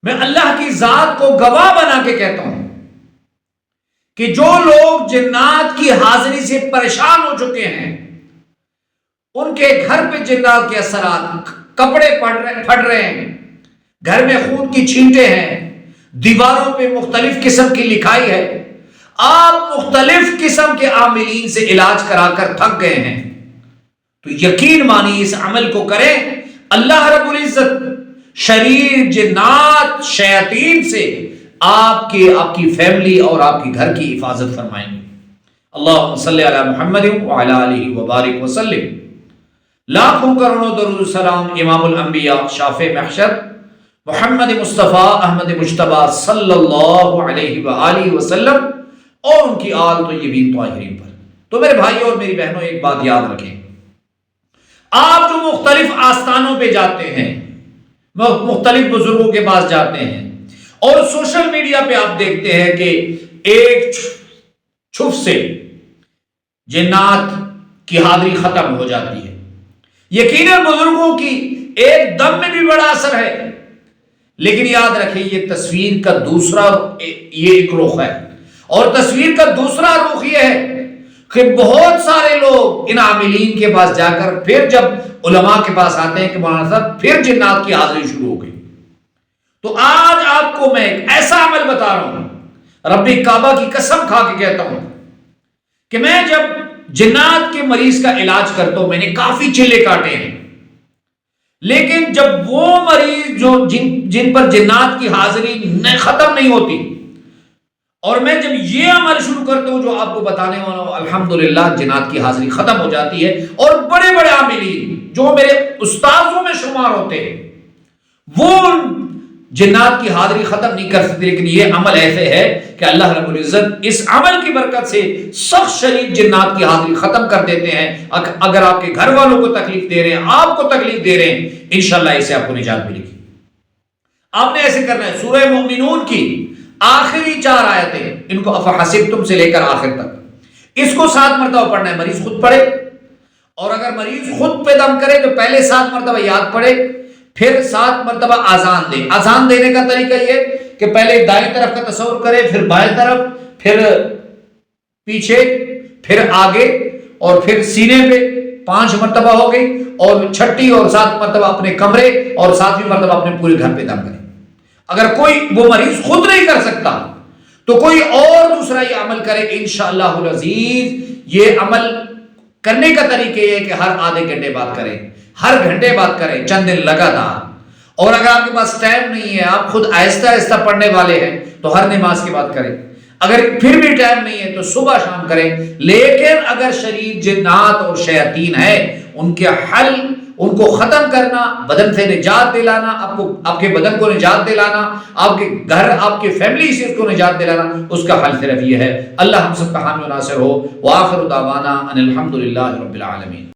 میں اللہ کی ذات کو گواہ بنا کے کہتا ہوں کہ جو لوگ جنات کی حاضری سے پریشان ہو چکے ہیں، ان کے گھر پہ جنات کے اثرات، کپڑے پھٹ رہے ہیں، گھر میں خون کی چھینٹیں ہیں، دیواروں پہ مختلف قسم کی لکھائی ہے، آپ مختلف قسم کے عاملین سے علاج کرا کر تھک گئے ہیں، تو یقین مانی اس عمل کو کریں، اللہ رب العزت شریر، جنات، شیاطین سے آپ کی فیملی اور آپ کے گھر کی حفاظت فرمائیں گے۔ اللہم صلی علی محمد وعلی آلہ وبارک وسلم۔ لاکھوں کروڑوں درود و سلام امام الانبیاء، شافع محشر، محمد مصطفیٰ احمد مجتبیٰ صلی اللہ علیہ وآلہ وسلم اور ان کی آل طیبین طاہرین پر۔ تو میرے بھائیوں اور میری بہنوں، ایک بات یاد رکھیں، آپ جو مختلف آستانوں پہ جاتے ہیں، مختلف بزرگوں کے پاس جاتے ہیں، اور سوشل میڈیا پہ آپ دیکھتے ہیں کہ ایک چھپ سے جنات کی حاضری ختم ہو جاتی ہے، یقیناً بزرگوں کی ایک دم میں بھی بڑا اثر ہے، لیکن یاد رکھیں یہ تصویر کا دوسرا یہ ایک رخ ہے، اور تصویر کا دوسرا رخ یہ ہے کہ بہت سارے لوگ ان عاملین کے پاس جا کر پھر جب علماء کے پاس آتے ہیں کہ مولانا صاحب پھر جنات کی حاضری شروع ہو گئی۔ تو آج آپ کو میں ایک ایسا عمل بتا رہا ہوں، رب کعبہ کی قسم کھا کے کہتا ہوں کہ میں جب جنات کے مریض کا علاج کرتا ہوں، میں نے کافی چلے کاٹے ہیں، لیکن جب وہ مریض جن پر جنات کی حاضری ختم نہیں ہوتی، اور میں جب یہ عمل شروع کرتا ہوں جو آپ کو بتانے والا ہوں، الحمدللہ جنات کی حاضری ختم ہو جاتی ہے، اور بڑے بڑے عاملین جو میرے استاذوں میں شمار ہوتے ہیں وہ جنات کی حاضری ختم نہیں کر سکتے، لیکن یہ عمل ایسے ہے کہ اللہ رب العزت اس عمل کی برکت سے سخت شدید جنات کی حاضری ختم کر دیتے ہیں۔ اگر آپ کے گھر والوں کو تکلیف دے رہے ہیں، آپ کو تکلیف دے رہے ہیں، انشاءاللہ اسے آپ کو نجات ملے گی۔ آپ نے ایسے کرنا ہے، سورہ مومنون کی آخری 4 آیتیں، ان کو افحسبتم سے لے کر آخر تک، اس کو 7 مرتبہ پڑھنا ہے، مریض خود پڑھے، اور اگر مریض خود پہ دم کرے تو پہلے 7 مرتبہ یاد پڑھے، پھر 7 مرتبہ آذان دے۔ آذان دینے کا طریقہ یہ کہ پہلے دائیں طرف کا تصور کرے، پھر بائیں طرف، پھر پیچھے، پھر آگے، اور پھر سینے پہ 5 مرتبہ ہو گئی، اور 6 اور 7 مرتبہ اپنے کمرے، اور 7ویں مرتبہ اپنے پورے گھر پہ دم کرے۔ اگر کوئی وہ مریض خود نہیں کر سکتا تو کوئی اور دوسرا یہ عمل کرے، انشاءاللہ العزیز۔ یہ عمل کرنے کا طریقہ یہ ہے کہ ہر آدھے گھنٹے بعد کریں، ہر گھنٹے بعد کریں، چند دن لگاتار۔ اور اگر آپ کے پاس ٹائم نہیں ہے، آپ خود آہستہ آہستہ پڑھنے والے ہیں، تو ہر نماز کے بعد کریں۔ اگر پھر بھی ٹائم نہیں ہے تو صبح شام کریں۔ لیکن اگر شریر، جنات اور شیاطین ہے، ان کے حل، ان کو ختم کرنا، بدن سے نجات دلانا، آپ کے بدن کو نجات دلانا، آپ کے گھر، آپ کے فیملی سے اس کو نجات دلانا، اس کا حل صرف یہ ہے۔ اللہ ہم سب کا حامی و ناصر ہو۔ وآخر دعوانا ان الحمدللہ رب العالمین۔